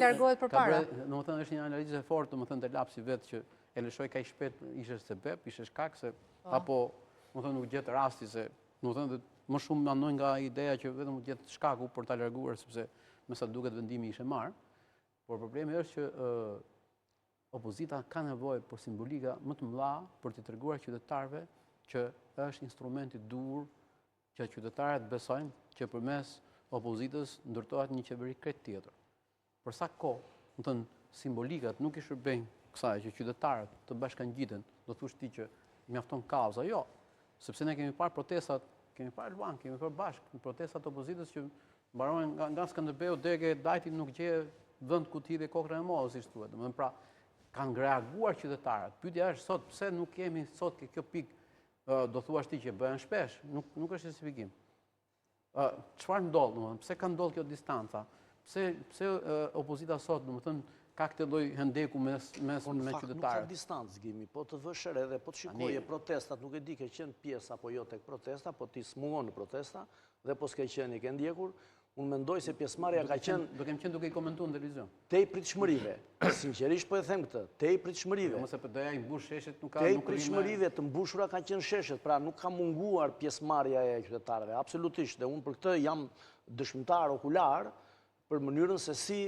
largohet përpara. Domethënë është një analizë e fortë, domethënë te lapsi vetë që e lëshoi kaq shpejt ishte sebeb, ishte shkak se apo domethënë u gjet rasti se domethënë më shumë mendoj nga ideja që vetëm u gjet shkaku për ta larguar sepse me sa duket vendimi ishte marrë. Por problemi është që opozita ka nevojë për simbolika më të mëdha për t'i treguar qytetarëve që është instrument i dur që qytetarët besojnë që përmes opozitës ndërtohet një qeveri krejt tjetër. Për sa kohë, domethënë simbolikat nuk i shërbejnë kësaj që qytetarët të bashkangjiten, do thosh ti që mjafton kauza, jo. Sepse ne kemi parë protestat, kemi parë Elbasan, kemi parë bashkë protestat të opozitës që mbarojnë nga Skënderbeu deri ke Dajti nuk gje vend ku ti dhe kokra e modës, si thuhet. Domethënë pra kanë reaguar qytetarët. Pyetja është sot pse nuk kemi sot kjo pikë, do thuash ti që bëhen shpesh, nuk është justifikim. Çfarë ndodh, domethënë, pse ka ndodhur kjo distanca? Pse opozita sot, domethënë, ka këtë lloj hendeku me qytetarët? Nuk ka distancë, Gimi, po të vësh re dhe po të shikoje protestat, nuk e di ke qenë pjesë apo jo tek protesta, po ti smungon në protesta dhe po s'ke qenë i ke ndjekur. Unë mendoj se pjesëmarrja ka qenë... Do kem qenë duke i komentuar në televizion. Te i pritshmërive, sinqerisht po e them këtë, te i pritshmërive. Mos e përdoja i mbush sheshet nuk ka... Te i pritshmërive të mbushura ka qenë sheshet, pra nuk ka munguar pjesëmarrja e qytetarëve, absolutisht. Dhe unë për këtë jam dëshmitar okular për mënyrën se si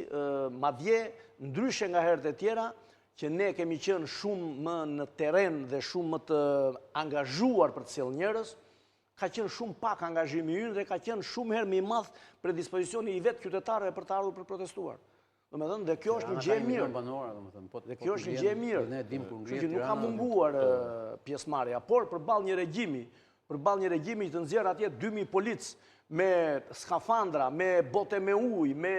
madje ndryshe nga herët e tjera, që ne kemi qenë shumë më në terren dhe shumë më të angazhuar për të sjellë njerëz, ka qenë shumë pak angazhimi ynë dhe ka qenë shumë herë më i madh predispozicioni i vetë qytetarëve për të ardhur për protestuar. Domethënë, dhe kjo është një gjë e mirë. Dhe kjo është një gjë e mirë. Ne dim kur ngrihet Tirana. Nuk ka munguar pjesëmarrja, por përballë një regjimi të nxjerr atje 2000 polic me skafandra, me bote me ujë, me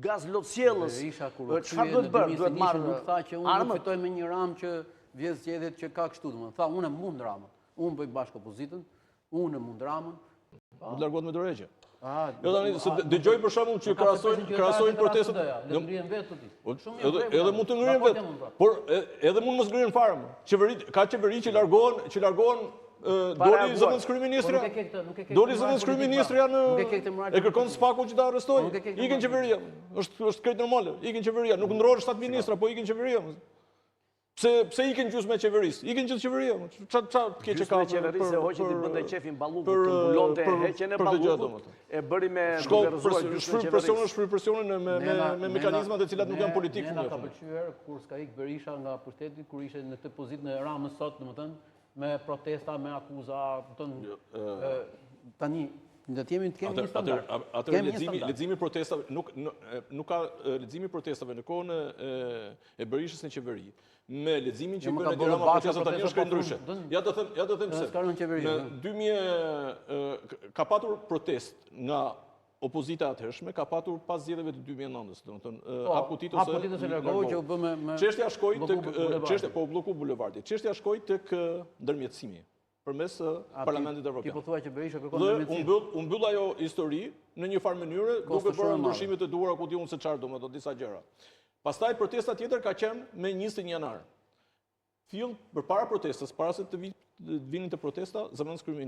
gaz lotësjellës. Çfarë do të bëj? Duhet marrë nuk tha që unë nuk fitoj me një ram që vjedh zgjedhjet që ka kështu, domethënë. Tha unë mund ramën. Unë bëj bashkë opozitën. Unë mund ramën. Mund largohet me dorëheqje. Jo tani se dëgjoj për shembull që krahasojnë protestat. Do ngrihen vetë ti. Edhe mund të ngrihen vetë. Por edhe mund mos ngrihen fare. Ka qeveri që largohen doli zëvendës kryeministri. Doli zëvendës kryeministri e kërkon SPAK-u që ta arrestojë. Ikën qeveria. Është krejt normale. Ikën qeveria. Nuk ndrohen 7 ministra, po ikën qeveria. Pse ikin gjysmë e qeverisë? Ikin gjithë qeveria. Çfarë keq e ka? Gjysmë e qeverisë e hoqi ti bënte qefin ballukut, të mbulonte heqjen e ballukut. E bëri me shfryr presionin me mekanizma të cilat nuk janë politikë. Ne ka pëlqyer kur s'ka ik Berisha nga pushteti, kur ishte në këtë pozicion e Ramës sot, domethënë, me protesta, me akuza, tani do të kemi një standard. Atëherë leximi i protestave nuk ka leximi i protestave në kohën e Berishës në qeveri. Me leximin që bën Rama protestat tani është krejt ndryshe. Ja do them pse. Në ka patur protest nga opozita atëhershme, ka patur pas zgjedhjeve të 2009-s, domethënë Aputitos e largohu që u bë me çështja shkoi tek blloku bulevardi. Çështja shkoi tek ndërmjetësimi përmes Parlamentit Evropian. Ti po thua që Berisha kërkon ndërmjetësim. U mbyll ajo histori në një farë mënyrë duke bërë ndryshime të duhura ku diun se çfarë domethënë disa gjëra. Pastaj protesta tjetër ka qenë me 21 janar. Fill përpara protestës, para se të vinin të protesta, zëvendës kryeministri